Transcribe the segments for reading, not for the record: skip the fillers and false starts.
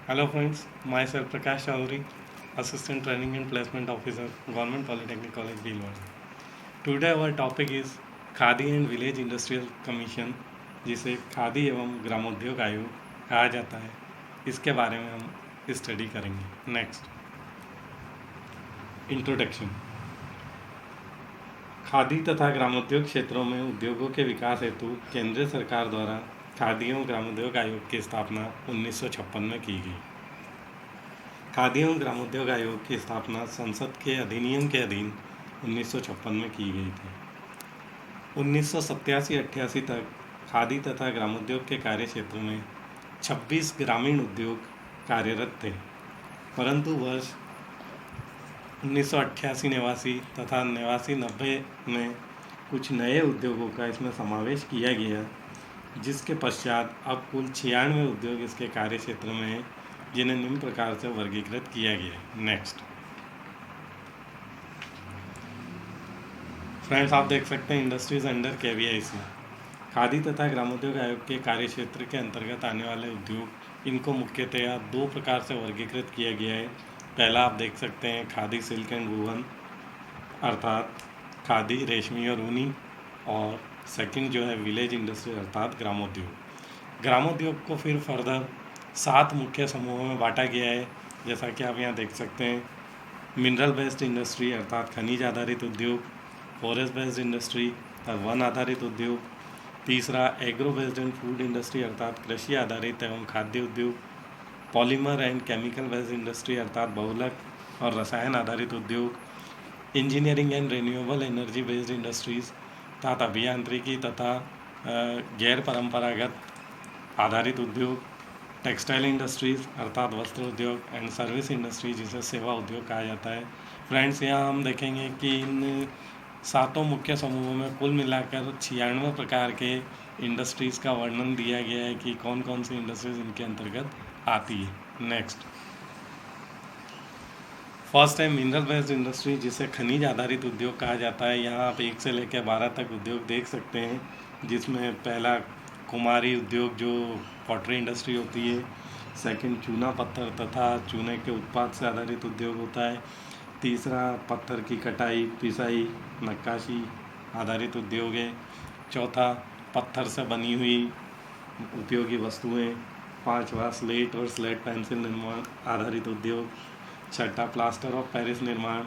Hello friends, myself Prakash Chaudhary, Assistant Training and Placement Officer, Government Polytechnic College, Bhilwara. Today our topic is khadi and village industrial commission, जिसे खादी एवं ग्रामोद्योग आयोग कहा जाता है। इसके बारे में हम स्टडी करेंगे। Next, introduction. खादी तथा ग्रामोद्योग क्षेत्रों में उद्योगों के विकास हेतु केंद्र सरकार द्वारा खादी एवं ग्रामोद्योग आयोग की स्थापना 1956 में की गई। खादी एवं ग्रामोद्योग आयोग की स्थापना संसद के अधिनियम के अधीन 1956 में की गई थी। 1987-88 तक खादी तथा ग्रामोद्योग के कार्य क्षेत्र में 26 ग्रामीण उद्योग कार्यरत थे, परंतु वर्ष 1988-89 तथा 89-90 में कुछ नए उद्योगों का इसमें समावेश किया गया, जिसके पश्चात अब कुल 96 उद्योग इसके कार्य क्षेत्र में हैं, जिन्हें निम्न प्रकार से वर्गीकृत किया गया है। नेक्स्ट फ्रेंड्स, आप देख सकते हैं इंडस्ट्रीज अंडर KVIC। खादी तथा ग्रामोद्योग आयोग के कार्य क्षेत्र के अंतर्गत आने वाले उद्योग, इनको मुख्यतया दो प्रकार से वर्गीकृत किया गया है। पहला आप देख सकते हैं खादी सिल्क एंड वूवन, अर्थात खादी रेशमी और ऊनी, और सेकंड जो है विलेज इंडस्ट्री अर्थात ग्रामोद्योग। ग्रामोद्योग को फिर फर्दर 7 मुख्य समूहों में बांटा गया है, जैसा कि आप यहाँ देख सकते हैं। मिनरल बेस्ड इंडस्ट्री अर्थात खनिज आधारित उद्योग, फॉरेस्ट बेस्ड इंडस्ट्री अर्थात वन आधारित उद्योग, तीसरा agro based and food industry अर्थात कृषि आधारित एवं खाद्य उद्योग, polymer and chemical based industry अर्थात बहुलक और रसायन आधारित उद्योग, engineering and renewable energy based industries अर्थात अभियांत्रिकी तथा गैर परंपरागत आधारित उद्योग, टेक्सटाइल इंडस्ट्रीज अर्थात वस्त्र उद्योग, एंड सर्विस इंडस्ट्री जिसे सेवा उद्योग कहा जाता है। फ्रेंड्स, यहाँ हम देखेंगे कि इन 7 मुख्य समूहों में कुल मिलाकर 96 प्रकार के इंडस्ट्रीज़ का वर्णन दिया गया है कि कौन कौन सी इंडस्ट्रीज इनके अंतर्गत आती है। नेक्स्ट, फर्स्ट है मिनरल बेस्ड इंडस्ट्री, जिसे खनिज आधारित उद्योग कहा जाता है। यहाँ आप 1 से लेकर 12 तक उद्योग देख सकते हैं, जिसमें पहला कुमारी उद्योग जो पॉटरी इंडस्ट्री होती है, सेकंड चूना पत्थर तथा चूने के उत्पाद से आधारित उद्योग होता है, तीसरा पत्थर की कटाई पिसाई नक्काशी आधारित उद्योग है, चौथा पत्थर से बनी हुई उपयोगी वस्तुएं, पांचवा स्लेट और स्लेट पेंसिल निर्माण आधारित उद्योग, छठा प्लास्टर ऑफ पेरिस निर्माण,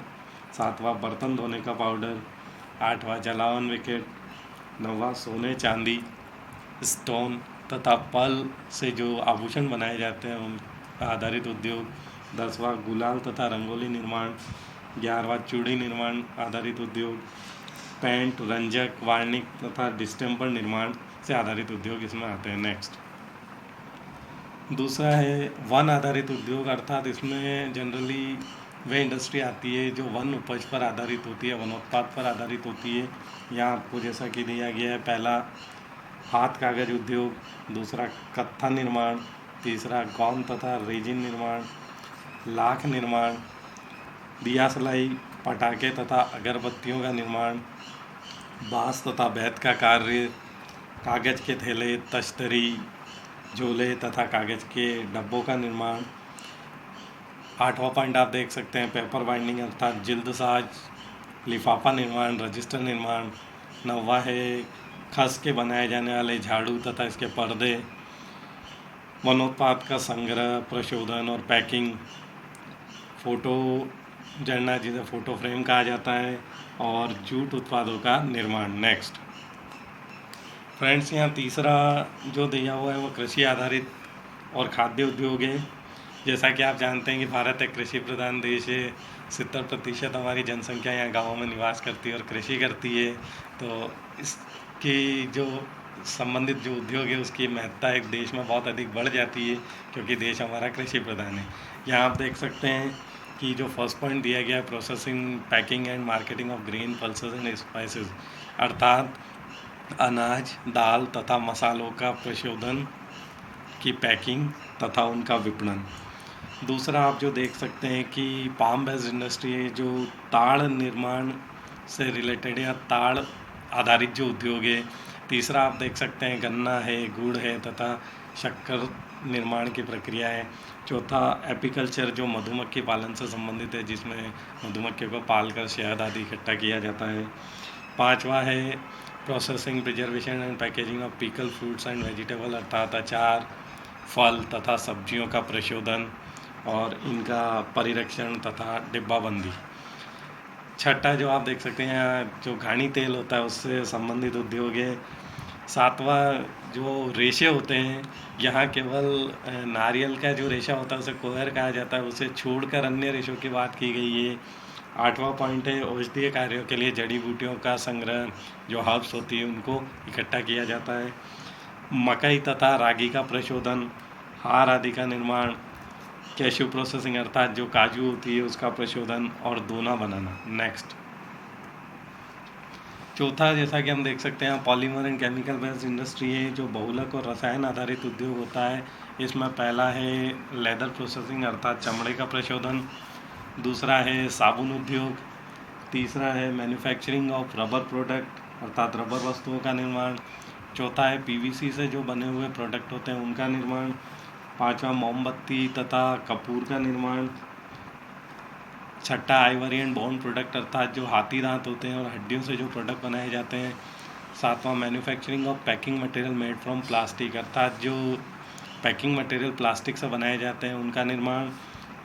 सातवां बर्तन धोने का पाउडर, आठवां जलावन विकेट, नौवां सोने चांदी स्टोन तथा पर्ल से जो आभूषण बनाए जाते हैं उन आधारित उद्योग, 10वां गुलाल तथा रंगोली निर्माण, 11वां चूड़ी निर्माण आधारित उद्योग, पेंट रंजक वार्निक तथा डिस्टेम्पर निर्माण से आधारित उद्योग इसमें आते हैं। नेक्स्ट, दूसरा है वन आधारित उद्योग, अर्थात इसमें जनरली वे इंडस्ट्री आती है जो वन उपज पर आधारित होती है, वनोत्पाद पर आधारित होती है। यहाँ आपको जैसा कि दिया गया है, पहला हाथ कागज उद्योग, दूसरा कत्था निर्माण, तीसरा गौन तथा रेजिन निर्माण, लाख निर्माण, दिया सलाई, पटाखे तथा अगरबत्तियों का निर्माण, बांस तथा बेत का कार्य, कागज के थैले, तश्तरी, झोले तथा कागज के डब्बों का निर्माण। 8वां पॉइंट आप देख सकते हैं पेपर बाइंडिंग अर्थात जिल्द साज, लिफाफा निर्माण, रजिस्टर निर्माण। 9वां है खस के बनाए जाने वाले झाड़ू तथा इसके पर्दे, वनोत्पाद का संग्रह, प्रशोधन और पैकिंग, फोटो जड़ना जिसे फोटो फ्रेम कहा जाता है, और जूट उत्पादों का निर्माण। नेक्स्ट फ्रेंड्स, यहाँ तीसरा जो दिया हुआ है वो कृषि आधारित और खाद्य उद्योग है। जैसा कि आप जानते हैं कि भारत एक कृषि प्रधान देश है, 70% हमारी जनसंख्या यहाँ गाँवों में निवास करती है और कृषि करती है, तो इसकी जो संबंधित जो उद्योग है उसकी महत्ता एक देश में बहुत अधिक बढ़ जाती है, क्योंकि देश हमारा कृषि प्रधान है। यहाँ आप देख सकते हैं कि जो फर्स्ट पॉइंट दिया गया है processing, packing and marketing of grain, pulses and spices, अर्थात अनाज, दाल तथा मसालों का प्रशोधन की पैकिंग तथा उनका विपणन। दूसरा आप जो देख सकते हैं कि पाम बेस्ड इंडस्ट्री है, जो ताड़ निर्माण से रिलेटेड या ताड़ आधारित जो उद्योग है। तीसरा आप देख सकते हैं गन्ना है, गुड़ है तथा शक्कर निर्माण की प्रक्रिया है। चौथा एपीकल्चर जो मधुमक्खी पालन से संबंधित है, जिसमें मधुमक्खियों को पालकर शहद आदि इकट्ठा किया जाता है। पांचवा है processing, preservation and packaging of pickle fruits and vegetable, अर्थात अचार, फल तथा सब्जियों का प्रशोधन और इनका परिरक्षण तथा डिब्बाबंदी। छठा जो आप देख सकते हैं यहाँ जो घानी तेल होता है उससे संबंधित उद्योग है। सातवां जो रेशे होते हैं, यहाँ केवल नारियल का जो रेशा होता है उसे कोयर कहा जाता है, उसे छोड़कर अन्य रेशों की बात की गई है। आठवां पॉइंट है औषधीय कार्यों के लिए जड़ी बूटियों का संग्रह, जो हर्ब्स होती है उनको इकट्ठा किया जाता है। मकई तथा रागी का प्रशोधन, हार आदि का निर्माण, कैश्यू प्रोसेसिंग अर्थात जो काजू होती है उसका प्रशोधन और दोना बनाना। नेक्स्ट चौथा, जैसा कि हम देख सकते हैं, polymer and chemical based industry है, जो बहुलक और रसायन आधारित उद्योग होता है। इसमें पहला है लेदर प्रोसेसिंग अर्थात चमड़े का प्रशोधन, दूसरा है साबुन उद्योग, तीसरा है मैन्युफैक्चरिंग ऑफ रबर प्रोडक्ट अर्थात रबर वस्तुओं का निर्माण, चौथा है पीवीसी से जो बने हुए प्रोडक्ट होते हैं उनका निर्माण, पांचवा मोमबत्ती तथा कपूर का निर्माण, छठा आइवरी एंड बोन प्रोडक्ट अर्थात जो हाथी दांत होते हैं और हड्डियों से जो प्रोडक्ट बनाए जाते हैं, सातवां manufacturing of packing material made from plastic अर्थात जो पैकिंग मटेरियल प्लास्टिक से बनाए जाते हैं उनका निर्माण,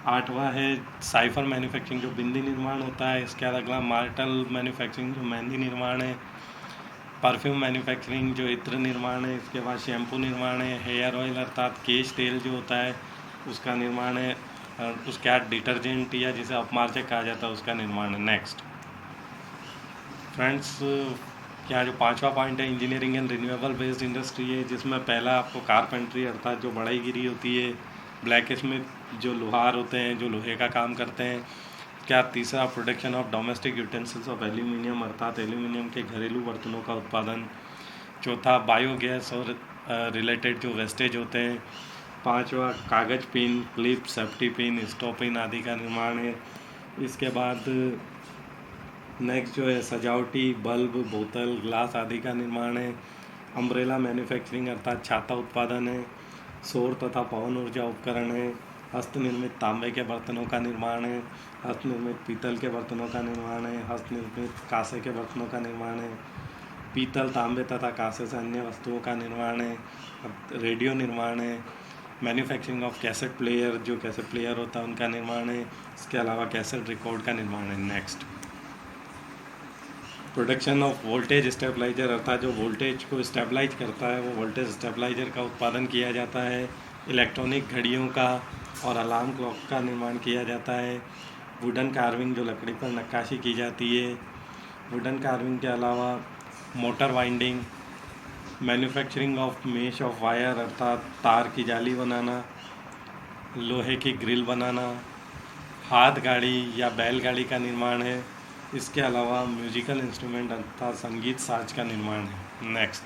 आठवां है साइफर मैन्युफैक्चरिंग जो बिंदी निर्माण होता है, इसके अगला मार्टल मैन्युफैक्चरिंग जो मेहंदी निर्माण है, परफ्यूम मैन्युफैक्चरिंग जो इत्र निर्माण है, इसके बाद शैम्पू निर्माण है, हेयर ऑयल अर्थात केश तेल जो होता है उसका निर्माण है, और उसके बाद डिटर्जेंट या जिसे अपमार्जक कहा जाता है उसका निर्माण है। नेक्स्ट फ्रेंड्स, यहाँ जो पांचवा पॉइंट है engineering and renewable based industry है, जिसमें पहला आपको कारपेंट्री अर्थात जो बढ़ईगिरी होती है, ब्लैक स्मिथ जो लोहार होते हैं जो लोहे का काम करते हैं, क्या तीसरा production of domestic utensils of aluminium अर्थात एल्यूमिनियम के घरेलू बर्तनों का उत्पादन, चौथा बायोगैस और रिलेटेड जो वेस्टेज होते हैं, पांचवा कागज़ pin, clip, safety pin, stop pin आदि का निर्माण है। इसके बाद नेक्स्ट जो है सजावटी बल्ब, बोतल, ग्लास आदि का निर्माण है, अम्ब्रेला मैन्युफैक्चरिंग अर्थात छाता उत्पादन है, सौर तथा पवन ऊर्जा उपकरण है, हस्तनिर्मित तांबे के बर्तनों का निर्माण है, हस्तनिर्मित पीतल के बर्तनों का निर्माण है, हस्तनिर्मित कांसे के बर्तनों का निर्माण है, पीतल, तांबे तथा कांसे से अन्य वस्तुओं का निर्माण है, रेडियो निर्माण है, मैन्युफैक्चरिंग ऑफ कैसेट प्लेयर जो कैसेट प्लेयर होता है उनका निर्माण है, इसके अलावा कैसेट रिकॉर्ड का निर्माण है। Next production of voltage stabilizer अर्थात जो वोल्टेज को स्टेबलाइज करता है वो वोल्टेज स्टेबलाइजर का उत्पादन किया जाता है, इलेक्ट्रॉनिक घड़ियों का और अलार्म क्लॉक का निर्माण किया जाता है, वुडन कार्विंग जो लकड़ी पर नक्काशी की जाती है, वुडन कार्विंग के अलावा motor winding, manufacturing of mesh of wire अर्थात तार की जाली बनाना, लोहे की ग्रिल बनाना, हाथ गाड़ी या बैलगाड़ी का निर्माण है, इसके अलावा म्यूजिकल इंस्ट्रूमेंट अर्थात संगीत साज का निर्माण है। नेक्स्ट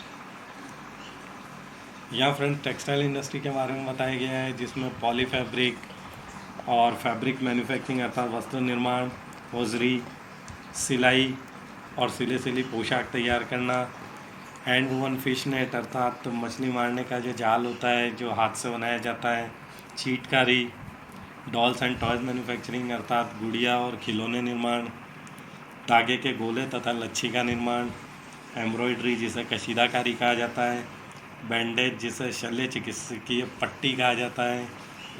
यहाँ फ्रेंड टेक्सटाइल इंडस्ट्री के बारे में बताया गया है, जिसमें पॉलीफैब्रिक और फैब्रिक मैन्युफैक्चरिंग अर्थात वस्त्र निर्माण, होजरी, सिलाई और सिले सिली पोशाक तैयार करना, हैंड वूवन फिश नेट अर्थात मछली मारने का जो जाल होता है जो हाथ से बनाया जाता है, छीटकारी, डॉल्स एंड टॉयज मैन्युफैक्चरिंग अर्थात गुड़िया और खिलौने निर्माण, धागे के गोले तथा लच्छी का निर्माण, एम्ब्रॉयडरी जिसे कशीदाकारी कहा जाता है, बैंडेज जिसे शल्य चिकित्सकीय पट्टी कहा जाता है,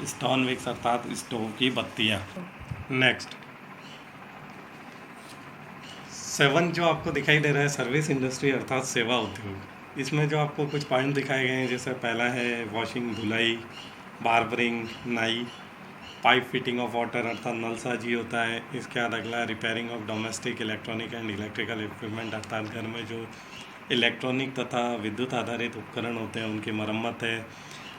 स्टोन विक्स अर्थात स्टोव की बत्तियाँ। नेक्स्ट 7 जो आपको दिखाई दे रहा है सर्विस इंडस्ट्री अर्थात सेवा उद्योग। इसमें जो आपको कुछ पॉइंट दिखाए गए हैं, जैसे पहला है वॉशिंग धुलाई, बार्बरिंग, नाई, पाइप फिटिंग ऑफ वाटर अर्थात नलसाजी होता है, इसके बाद अगला repairing of domestic electronic and electrical equipment अर्थात घर में जो इलेक्ट्रॉनिक तथा विद्युत आधारित उपकरण होते हैं उनकी मरम्मत है,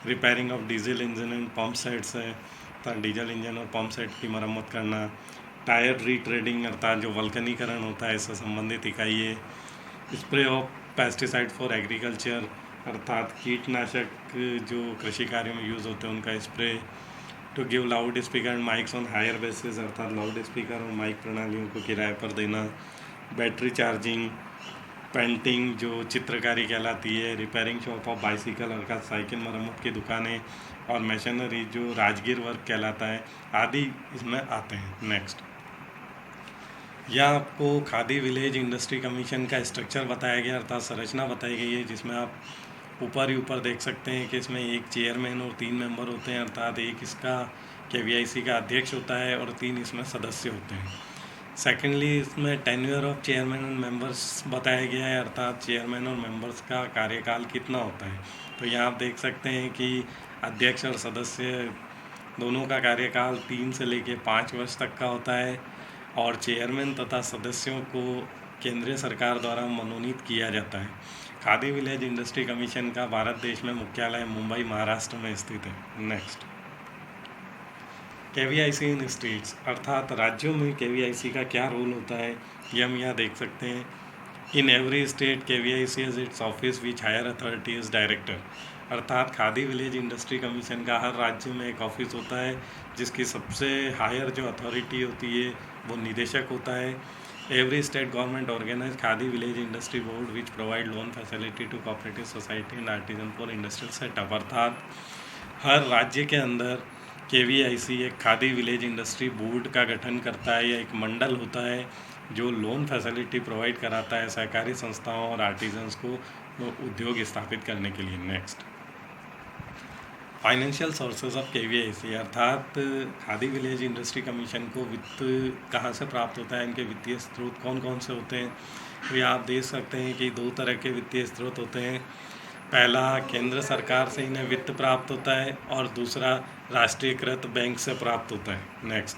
repairing of diesel engine and pump sets है अर्थात डीजल इंजन और पंप सेट की मरम्मत करना, टायर रीट्रेडिंग अर्थात जो वल्कनीकरण होता है इससे संबंधित इकाई है, spray of pesticide for agriculture अर्थात कीटनाशक जो कृषि कार्यों में यूज़ होते हैं उनका spray, to give loud speaker and mics on hire basis अर्थात लाउड स्पीकर और माइक प्रणालियों को किराए पर देना, बैटरी चार्जिंग, पेंटिंग जो चित्रकारी कहलाती है, रिपेयरिंग शॉप ऑफ बाइसिकल अर्थात साइकिल मरम्मत की दुकानें, और मशीनरी जो राजगीर वर्क कहलाता है, आदि इसमें आते हैं। नेक्स्ट, यह आपको खादी विलेज इंडस्ट्री कमीशन का स्ट्रक्चर बताया गया अर्थात संरचना बताई गई है, जिसमें आप ऊपर ही ऊपर देख सकते हैं कि इसमें एक चेयरमैन और 3 मेंबर होते हैं, अर्थात एक इसका केवीआईसी का अध्यक्ष होता है और 3 इसमें सदस्य होते हैं। सेकेंडली, इसमें tenure of chairman and members बताया गया है, अर्थात चेयरमैन और मेंबर्स का कार्यकाल कितना होता है। तो यहाँ आप देख सकते हैं कि अध्यक्ष और सदस्य दोनों का कार्यकाल 3 से लेकर 5 वर्ष तक का होता है, और चेयरमैन तथा सदस्यों को केंद्रीय सरकार द्वारा मनोनीत किया जाता है। खादी विलेज इंडस्ट्री कमीशन का भारत देश में मुख्यालय मुंबई महाराष्ट्र में स्थित है। नेक्स्ट, केवीआईसी इन स्टेट्स अर्थात राज्यों में केवीआईसी का क्या रोल होता है, ये हम यहाँ देख सकते हैं। In every state KVIC is its office which higher authority is director, अर्थात खादी विलेज इंडस्ट्री कमीशन का हर राज्य में एक ऑफिस होता है जिसकी सबसे हायर जो अथॉरिटी होती है वो निदेशक होता है। Every state government organize khadi village industry board which provide loan facility to cooperative society and artisan for industrial setup, अर्थात हर राज्य के अंदर केवीआईसी एक खादी विलेज इंडस्ट्री बोर्ड का गठन करता है या एक मंडल होता है जो लोन फैसिलिटी प्रोवाइड कराता है सहकारी संस्थाओं और आर्टिजन्स को उद्योग स्थापित करने के लिए। Next, financial sources of KVIC अर्थात खादी विलेज इंडस्ट्री कमीशन को वित्त कहाँ से प्राप्त होता है, इनके वित्तीय स्रोत कौन कौन से होते हैं। तो ये आप देख सकते हैं कि 2 तरह के वित्तीय स्रोत होते हैं। पहला, केंद्र सरकार से इन्हें वित्त प्राप्त होता है और दूसरा राष्ट्रीयकृत बैंक से प्राप्त होता है। नेक्स्ट,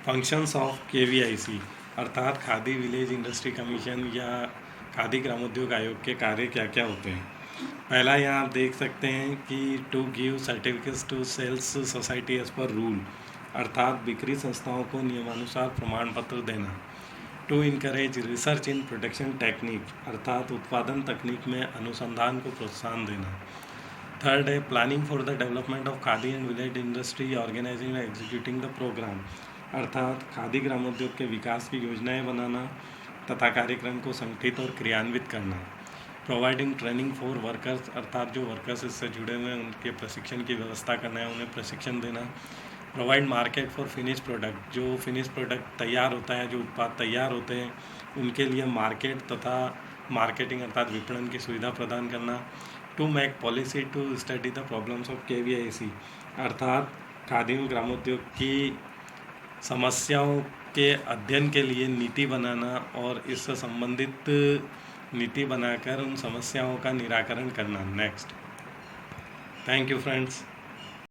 फंक्शंस ऑफ केवीआईसी अर्थात खादी विलेज इंडस्ट्री कमीशन या खादी ग्रामोद्योग आयोग के कार्य क्या क्या होते हैं। पहला, यहाँ आप देख सकते हैं कि to give certificates to sales society as per rule, अर्थात बिक्री संस्थाओं को नियमानुसार प्रमाण पत्र देना। To encourage research in production technique, अर्थात उत्पादन तकनीक में अनुसंधान को प्रोत्साहन देना। थर्ड है planning for the development of khadi and village industry organizing and executing the programme, अर्थात खादी ग्रामोद्योग के विकास की योजनाएं बनाना तथा कार्यक्रम को संगठित और क्रियान्वित करना। प्रोवाइडिंग ट्रेनिंग फॉर वर्कर्स, अर्थात जो वर्कर्स इससे जुड़े हुए हैं उनके प्रशिक्षण की व्यवस्था करना है, उन्हें प्रशिक्षण देना। Provide market for finish product, जो फिनिश प्रोडक्ट तैयार होता है, जो उत्पाद तैयार होते हैं उनके लिए मार्केट तथा मार्केटिंग अर्थात विपणन की सुविधा प्रदान करना। To make policy to study the problems of KVIC, अर्थात खादी ग्रामोद्योग की समस्याओं के अध्ययन के लिए नीति बनाना और इससे संबंधित नीति बनाकर उन समस्याओं का निराकरण करना। Next, thank you friends.